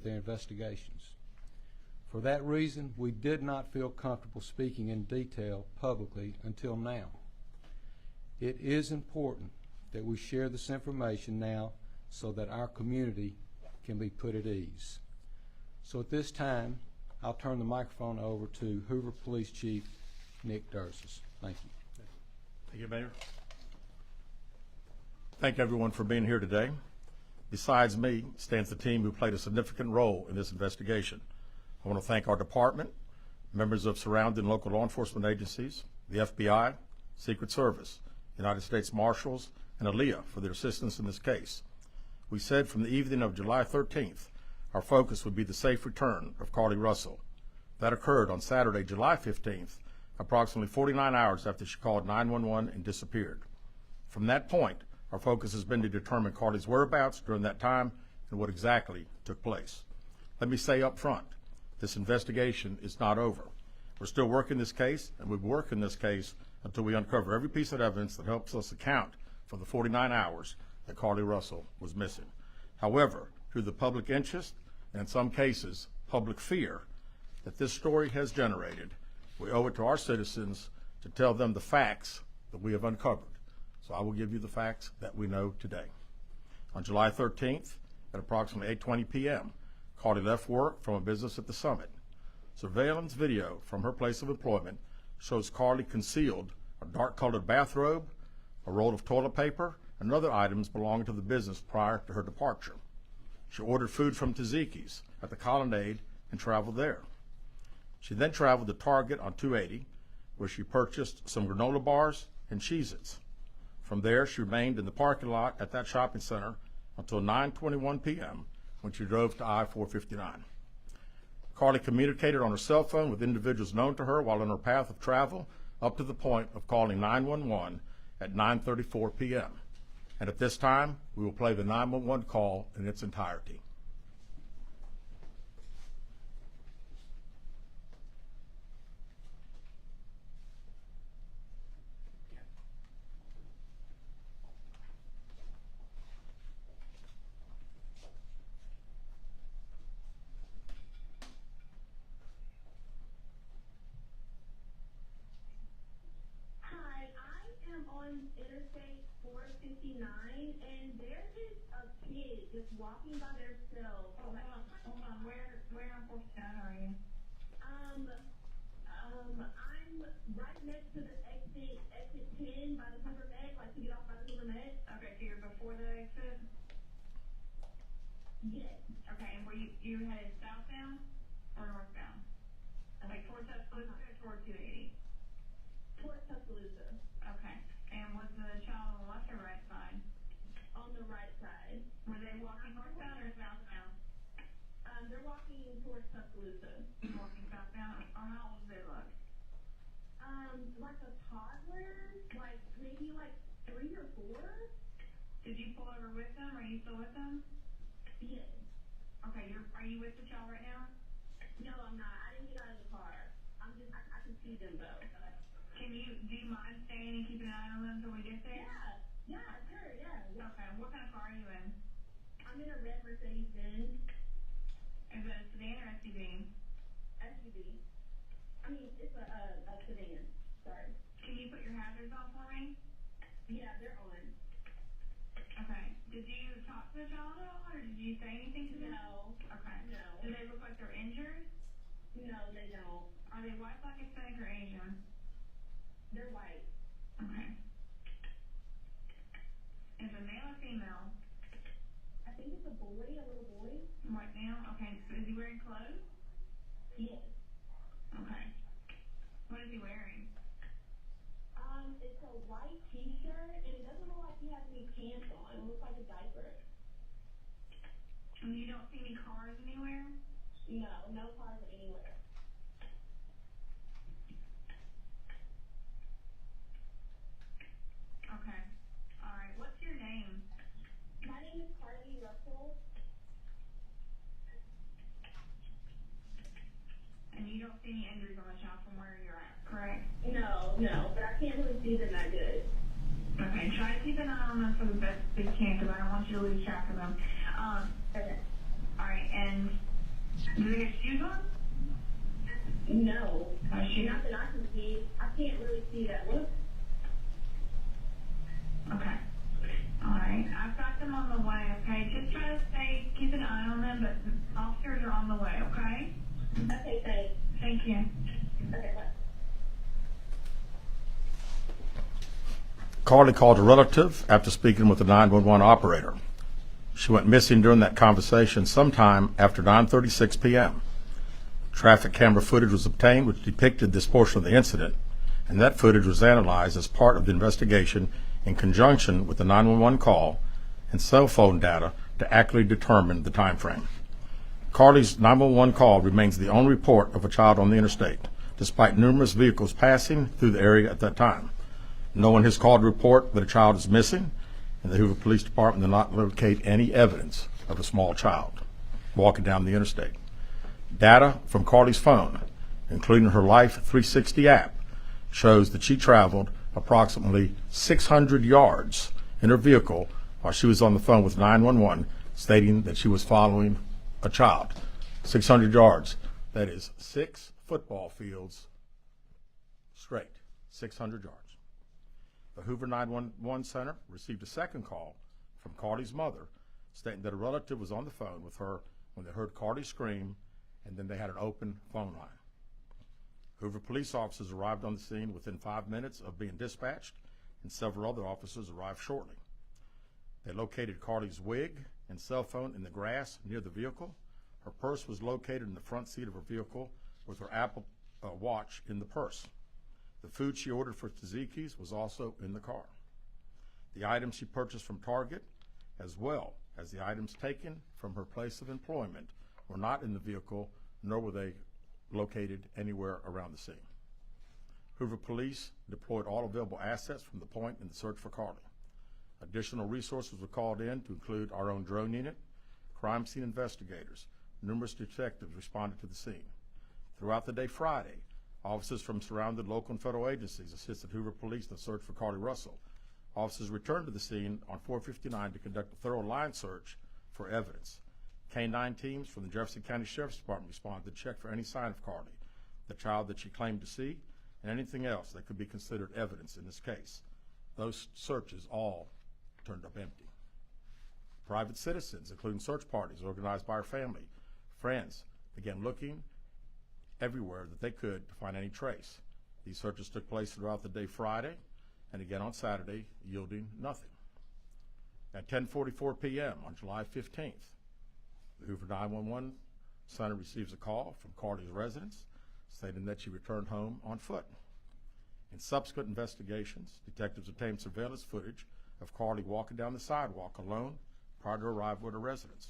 with their investigations. For that reason, we did not feel comfortable speaking in detail publicly until now. It is important that we share this information now so that our community can be put at ease. So at this time, I'll turn the microphone over to Hoover Police Chief Nick Durzis. Thank you. Thank you, Mayor. Thank everyone for being here today. Besides me stands the team who played a significant role in this investigation. I want to thank our department, members of surrounding local law enforcement agencies, the FBI, Secret Service, United States Marshals, and ALEA for their assistance in this case. We said from the evening of July 13th, our focus would be the safe return of Carlee Russell. That occurred on Saturday, July 15th, approximately 49 hours after she called 911 and disappeared. From that point, our focus has been to determine Carlee's whereabouts during that time and what exactly took place. Let me say up front, this investigation is not over. We're still working this case, and we'll work in this case until we uncover every piece of evidence that helps us account for the 49 hours that Carlee Russell was missing. However, through the public interest, and in some cases, public fear that this story has generated, we owe it to our citizens to tell them the facts that we have uncovered. So I will give you the facts that we know today. On July 13th, at approximately 8:20 p.m., Carlee left work from a business at the Summit. Surveillance video from her place of employment shows Carlee concealed a dark-colored bathrobe, a roll of toilet paper, and other items belonging to the business prior to her departure. She ordered food from Tzatziki's at the Colonnade and traveled there. She then traveled to Target on 280, where she purchased some granola bars and Cheez-Its. From there, she remained in the parking lot at that shopping center until 9:21 p.m. when she drove to I-459. Carlee communicated on her cell phone with individuals known to her while on her path of travel up to the point of calling 911 at 9:34 p.m. And at this time, we will play the 911 call in its entirety. Interstate 459, and there is a kid just walking by themselves. Hold on. Where on 459 are you? I'm right next to the exit 10 by the Hoover Med, like to get off by the Hoover Med. Okay, so you're before the exit? Yes. Okay, and were you headed southbound or northbound? Like towards Tuscaloosa or toward 280? Towards Tuscaloosa. Okay. And was the child on the left or right side? On the right side. Were they walking northbound or southbound? They're walking towards Tuscaloosa. Walking southbound? How old did they look? Like a toddler, like maybe like 3 or 4. Did you pull over with them? Are you still with them? Yes. Okay, are you with the child right now? No, I'm not. I didn't get out of the car. I can see them though. Do you mind staying and keeping an eye on them until we get there? Yeah, sure, yeah. Okay, what kind of car are you in? I'm in a red Mercedes-Benz. Is it a sedan or SUV? SUV. I mean, it's a sedan. Sorry. Can you put your hazards on for me? Yeah, they're on. Okay. Did you talk to the child at all, or did you say anything to them? No. Okay. No. Do they look like they're injured? No, they don't. Are they white, black, Hispanic, or Asian? They're white. Okay. Is it male or female? I think it's a boy, a little boy. White male? Okay. So is he wearing clothes? Yes. Okay. What is he wearing? It's a white t-shirt, and it doesn't look like he has any pants on. It looks like a diaper. And you don't see any cars anywhere? No cars anywhere. Okay. All right. What's your name? My name is Carlee Russell. And you don't see any injuries on the child from where you're at, correct? No, but I can't really see them that good. Okay, try to keep an eye on them for the best you can, because I don't want you to lose track of them. Okay. All right, and Do they have shoes on? No, Shoes? not that I can see. I can't really see that. Look. Okay. All right. I've got them on the way, okay? Just try to keep an eye on them, but officers are on the way, okay? Okay, thanks. Thank you. Okay, bye. Carlee called a relative after speaking with the 911 operator. She went missing during that conversation sometime after 9:36 p.m. Traffic camera footage was obtained which depicted this portion of the incident, and that footage was analyzed as part of the investigation in conjunction with the 911 call and cell phone data to accurately determine the time frame. Carlee's 911 call remains the only report of a child on the interstate, despite numerous vehicles passing through the area at that time. No one has called to report that a child is missing, and the Hoover Police Department did not locate any evidence of a small child walking down the interstate. Data from Carlee's phone, including her Life 360 app, shows that she traveled approximately 600 yards in her vehicle while she was on the phone with 911, stating that she was following a child. 600 yards. That is 6 football fields straight. 600 yards. The Hoover 911 Center received a second call from Carlee's mother stating that a relative was on the phone with her when they heard Carlee scream, and then they had an open phone line. Hoover police officers arrived on the scene within 5 minutes of being dispatched, and several other officers arrived shortly. They located Carlee's wig and cell phone in the grass near the vehicle. Her purse was located in the front seat of her vehicle with her Apple Watch in the purse. The food she ordered for tzatziki's was also in the car. The items she purchased from Target, as well as the items taken from her place of employment, were not in the vehicle, nor were they located anywhere around the scene. Hoover police deployed all available assets from the point in the search for Carlee. Additional resources were called in to include our own drone unit, crime scene investigators. Numerous detectives responded to the scene. Throughout the day Friday, officers from surrounding local and federal agencies assisted Hoover police in the search for Carlee Russell. Officers returned to the scene on 459 to conduct a thorough line search for evidence. K-9 teams from the Jefferson County Sheriff's Department responded to check for any sign of Carlee, the child that she claimed to see, and anything else that could be considered evidence in this case. Those searches all turned up empty. Private citizens, including search parties organized by her family, friends, began looking everywhere that they could to find any trace. These searches took place throughout the day Friday and again on Saturday, yielding nothing. At 10:44 p.m. on July 15th, the Hoover 911 Center receives a call from Carlee's residence stating that she returned home on foot. In subsequent investigations, detectives obtained surveillance footage of Carlee walking down the sidewalk alone prior to arrival at her residence.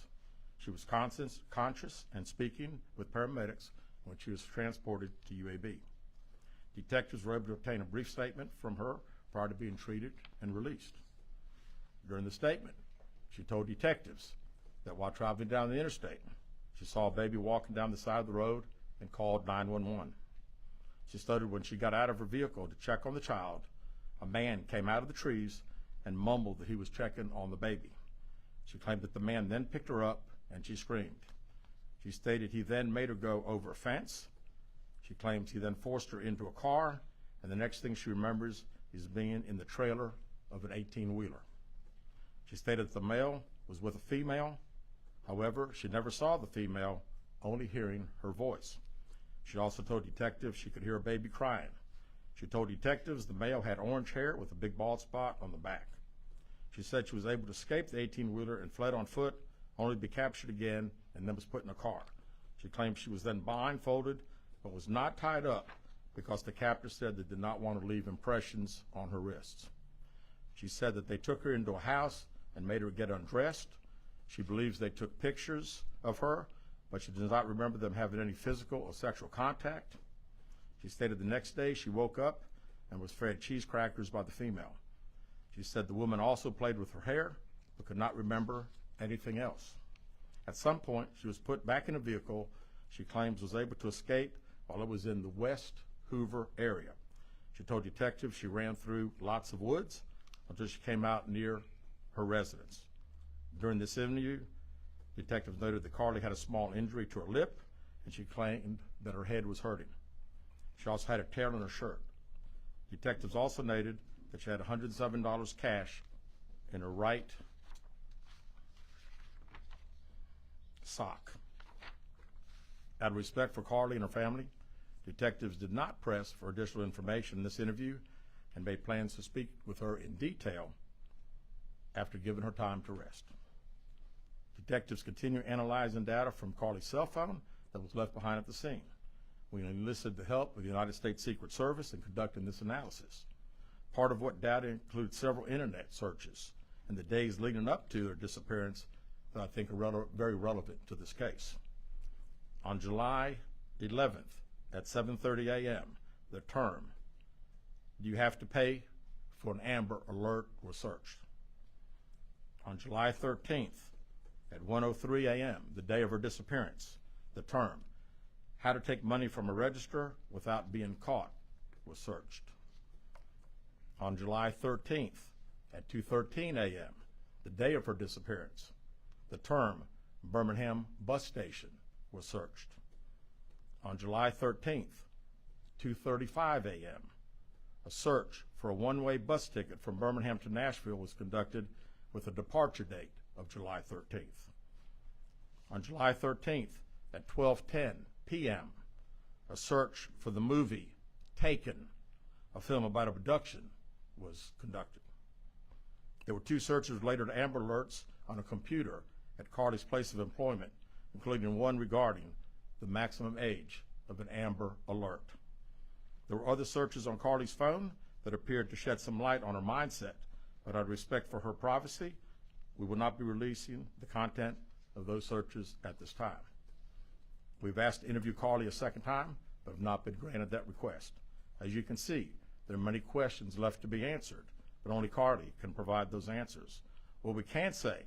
She was conscious and speaking with paramedics when she was transported to UAB. Detectives were able to obtain a brief statement from her prior to being treated and released. During the statement, she told detectives that while traveling down the interstate, she saw a baby walking down the side of the road and called 911. She stated when she got out of her vehicle to check on the child, a man came out of the trees and mumbled that he was checking on the baby. She claimed that the man then picked her up and she screamed. She stated he then made her go over a fence. She claims he then forced her into a car, and the next thing she remembers is being in the trailer of an 18-wheeler. She stated that the male was with a female. However, she never saw the female, only hearing her voice. She also told detectives she could hear a baby crying. She told detectives the male had orange hair with a big bald spot on the back. She said she was able to escape the 18-wheeler and fled on foot, only to be captured again and then was put in a car. She claimed she was then blindfolded but was not tied up because the captor said they did not want to leave impressions on her wrists. She said that they took her into a house and made her get undressed. She believes they took pictures of her, but she does not remember them having any physical or sexual contact. She stated the next day she woke up and was fed cheese crackers by the female. She said the woman also played with her hair but could not remember anything else. At some point, she was put back in a vehicle she claims was able to escape while it was in the West Hoover area. She told detectives she ran through lots of woods until she came out near her residence. During this interview, detectives noted that Carlee had a small injury to her lip and she claimed that her head was hurting. She also had a tear in her shirt. Detectives also noted that she had $107 cash in her right sock. Out of respect for Carlee and her family, detectives did not press for additional information in this interview and made plans to speak with her in detail after giving her time to rest. Detectives continue analyzing data from Carlee's cell phone that was left behind at the scene. We enlisted the help of the United States Secret Service in conducting this analysis. Part of what data includes several internet searches in the days leading up to her disappearance that I think are very relevant to this case. On July 11th at 7:30 a.m., the term, "Do you have to pay for an Amber Alert?" was searched. On July 13th at 1:03 a.m., the day of her disappearance, the term, "How to take money from a register without being caught," was searched. On July 13th at 2:13 a.m., the day of her disappearance, the term Birmingham bus station was searched. On July 13th, 2:35 a.m., a search for a one-way bus ticket from Birmingham to Nashville was conducted with a departure date of July 13th. On July 13th at 12:10 p.m., a search for the movie Taken, a film about abduction, was conducted. There were 2 searches related to Amber Alerts on a computer at Carlee's place of employment, including one regarding the maximum age of an Amber Alert. There were other searches on Carlee's phone that appeared to shed some light on her mindset, but out of respect for her privacy, we will not be releasing the content of those searches at this time. We've asked to interview Carlee a second time, but have not been granted that request. As you can see, there are many questions left to be answered, but only Carlee can provide those answers. What we can say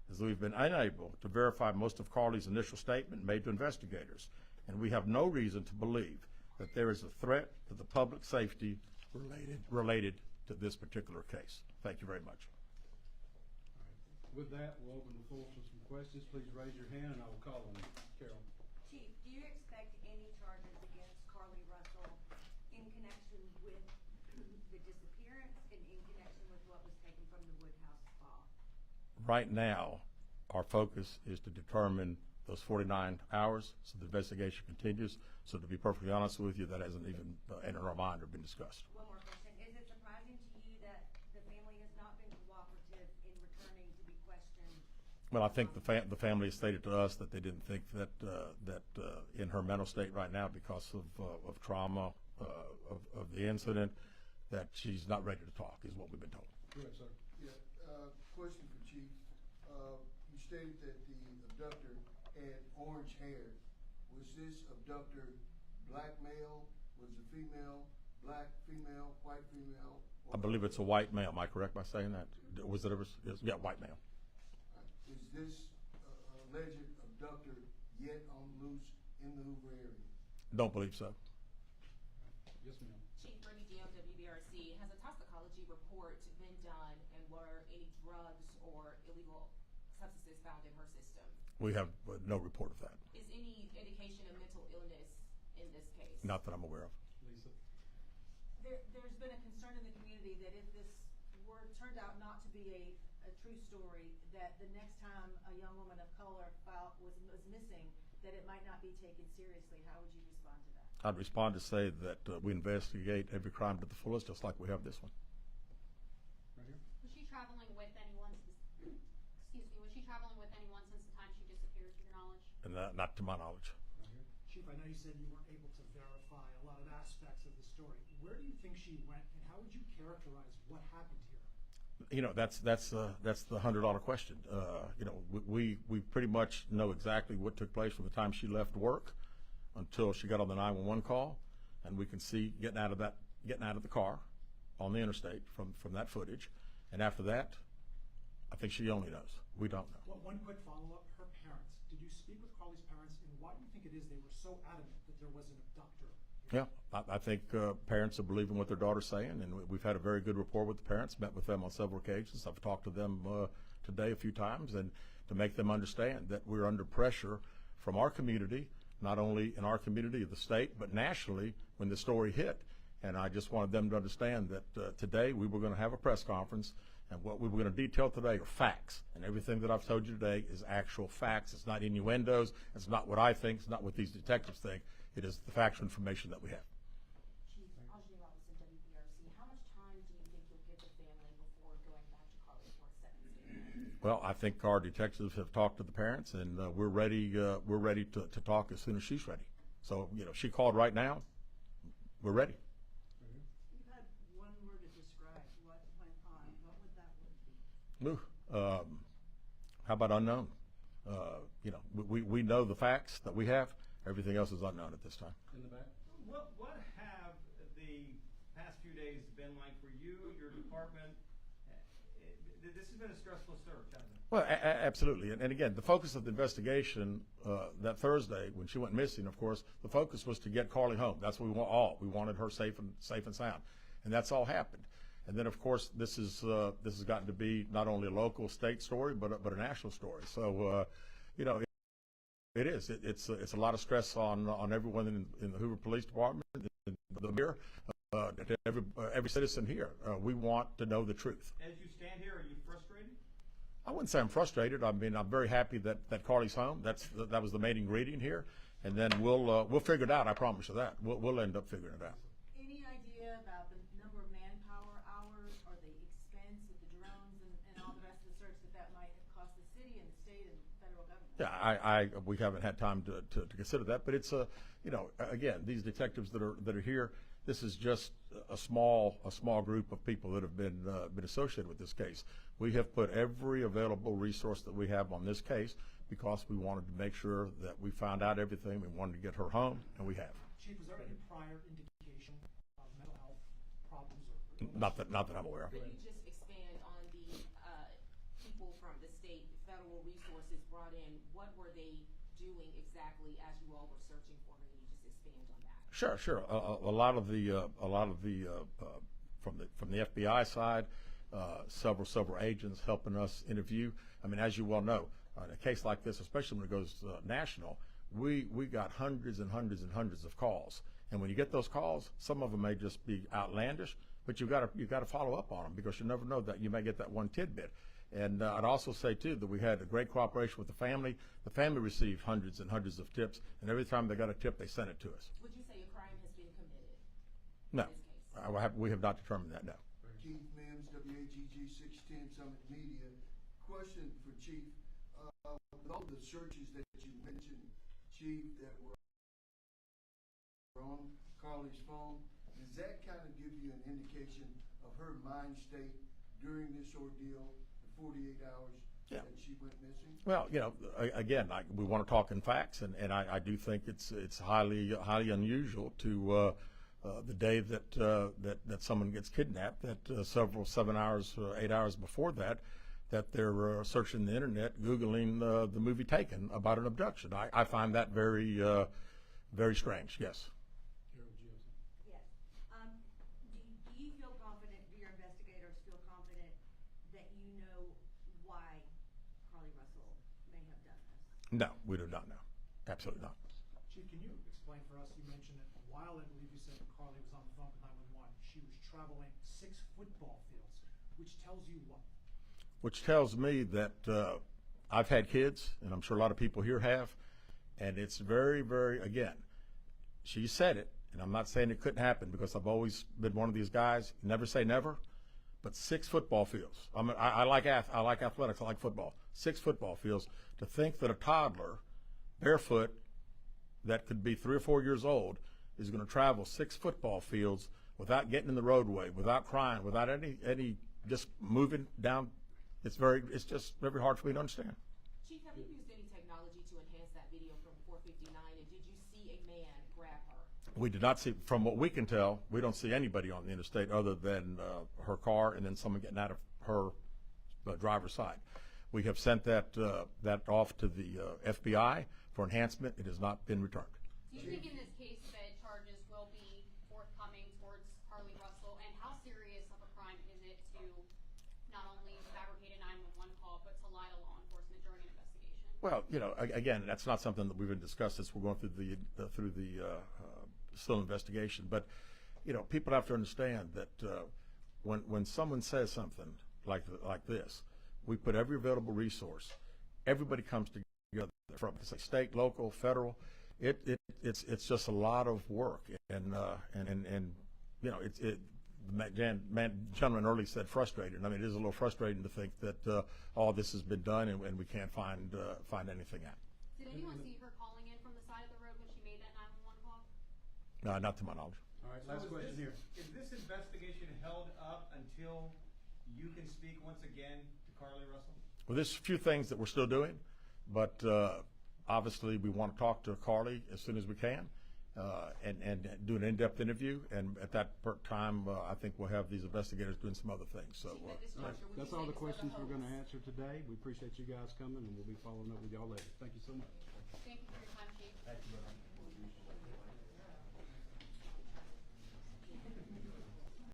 is that we've been unable to verify most of Carlee's initial statement made to investigators, and we have no reason to believe that there is a threat to the public safety related to this particular case. Thank you very much. With that, we'll open the floor for some questions. Please raise your hand, and I will call on you. Carol. Chief, do you expect any charges against Carlee Russell in connection with the disappearance and in connection with what was taken from the Woodhouse spa? Right now, our focus is to determine those 49 hours, so the investigation continues. So to be perfectly honest with you, that hasn't even entered our mind or been discussed. One more question. Is it surprising to you that the family has not been cooperative in returning to be questioned? Well, I think the family has stated to us that they didn't think that in her mental state right now, because of trauma of the incident, that she's not ready to talk, is what we've been told. Go ahead, sir. Yeah, question for Chief. You stated that the abductor had orange hair. Was this abductor black male? Was it female? Black female? White female? I believe it's a white male. Am I correct by saying that? Was it ever? Yeah, white male. Is this alleged abductor yet on loose in the Hoover area? Don't believe so. Yes, ma'am. Chief Bernie Dale, WBRC. Has a toxicology report been done, and were any drugs or illegal substances found in her system? We have no report of that. Is any indication of mental illness in this case? Not that I'm aware of. Lisa. There's been a concern in the community that if this turned out not to be a true story, that the next time a young woman of color was missing, that it might not be taken seriously. How would you respond to that? I'd respond to say that we investigate every crime to the fullest, just like we have this one. Right here. Was she traveling with anyone? Was she traveling with anyone since the time she disappeared, to your knowledge? And not to my knowledge. Right here. Chief, I know you said you weren't able to verify a lot of aspects of the story. Where do you think she went, and how would you characterize what happened here? You know, that's the $100 question. You know, we pretty much know exactly what took place from the time she left work until she got on the 911 call, and we can see getting out of the car on the interstate from that footage. And after that, I think she only knows. We don't know. Well, one quick follow-up. Her parents. Did you speak with Carlee's parents, and why do you think it is they were so adamant that there was an abductor? Yeah, I think parents are believing what their daughter's saying, and we've had a very good rapport with the parents, met with them on several occasions. I've talked to them today a few times, and to make them understand that we're under pressure from our community not only in our community, the state, but nationally when the story hit. And I just wanted them to understand that today we were going to have a press conference, and what we were going to detail today are facts. And everything that I've told you today is actual facts. It's not innuendos. It's not what I think. It's not what these detectives think. It is the factual information that we have. Chief Ajay Robinson, WBRC, how much time do you think you'll give the family before going back to Carlee for a sentencing? Well, I think our detectives have talked to the parents, and we're ready to talk as soon as she's ready. So, you know, she called right now. We're ready. You had one word to describe what went on. What would that word be? How about unknown? You know, we know the facts that we have. Everything else is unknown at this time. In the back? What have the past few days been like for you, your department? This has been a stressful search, hasn't it? Well, absolutely. And again, the focus of the investigation that Thursday, when she went missing, of course, the focus was to get Carlee home. That's what we want all. We wanted her safe and sound. And that's all happened. And then, of course, this has gotten to be not only a local, state story, but a national story. So, you know, it is. It's a lot of stress on everyone in the Hoover Police Department, in the mayor, every citizen here. We want to know the truth. As you stand here, are you frustrated? I wouldn't say I'm frustrated. I mean, I'm very happy that Carlee's home. That was the main ingredient here, and then we'll figure it out. I promise you that. We'll end up figuring it out. Any idea about the number of manpower hours or the expense with the drones and all the rest of the search that might have cost the city and the state and federal government? Yeah, we haven't had time to consider that, but it's you know, again, these detectives that are here, this is just a small group of people that have been associated with this case. We have put every available resource that we have on this case because we wanted to make sure that we found out everything. We wanted to get her home, and we have. Chief, was there any prior indication of mental health problems? Not that I'm aware of. Could you just expand on the people from the state, federal resources brought in? What were they doing exactly as you all were searching for her? Can you just expand on that? Sure. A lot of the from the FBI side, several agents helping us interview. I mean, as you well know, in a case like this, especially when it goes national, we got hundreds and hundreds of calls. And when you get those calls, some of them may just be outlandish, but you've got to follow up on them because you never know that you may get that one tidbit. And I'd also say too that we had a great cooperation with the family. The family received hundreds and hundreds of tips, and every time they got a tip, they sent it to us. Would you say a crime has been committed No, in this case? we have not determined that. No. Keith Mims, WAGG 610 Summit Media. Question for Chief. With all the searches that you mentioned, Chief, that were on Carlee's phone, does that kind of give you an indication of her mind state during this ordeal, the 48 hours that she went missing? Well, you know, again, we want to talk in facts, and I do think it's highly unusual to the day that someone gets kidnapped, that 7 hours, 8 hours before that they're searching the internet, Googling the movie Taken about an abduction. I find that very strange. Yes. Yes. Do you feel confident, do your investigators feel confident that you know why Carlee Russell may have done this? No, we do not know. Absolutely not. Chief, can you explain for us, you mentioned that while I believe you said Carlee was on the phone with 911, she was traveling 6 football fields, which tells you what? Which tells me that I've had kids, and I'm sure a lot of people here have, and it's very, again, she said it, and I'm not saying it couldn't happen because I've always been one of these guys, never say never, but 6 football fields. I like athletics, I like football. 6 football fields. To think that a toddler, barefoot, that could be 3 or 4 years old, is going to travel 6 football fields without getting in the roadway, without crying, without any just moving down. It's just very hard for me to understand. Chief, have you used any technology to enhance that video from 459, and did you see a man grab her? We did not see, from what we can tell, we don't see anybody on the interstate other than her car and then someone getting out of her driver's side. We have sent that off to the FBI for enhancement. It has not been returned. Do you think in this case that charges will be forthcoming towards Carlee Russell, and how serious of a crime is it to not only fabricate a 911 call, but to lie to law enforcement during an investigation? Well, you know, again, that's not something that we've been discussed as we're going through the still investigation. But, you know, people have to understand that when someone says something like this, we put every available resource. Everybody comes together from state, local, federal. It's just a lot of work, and you know, the gentleman earlier said frustrated. I mean, it is a little frustrating to think that all this has been done and we can't find anything out. Did anyone see her calling in from the side of the road when she made that 911 call? No, not to my knowledge. All right, So last question here. Is this investigation held up until you can speak once again to Carlee Russell? Well, there's a few things that we're still doing, but obviously we want to talk to Carlee as soon as we can and do an in-depth interview. And at that time, I think we'll have these investigators doing some other things. So that's all the questions we're going to answer today. We appreciate you guys coming, and we'll be following up with y'all later. Thank you so much. Thank you.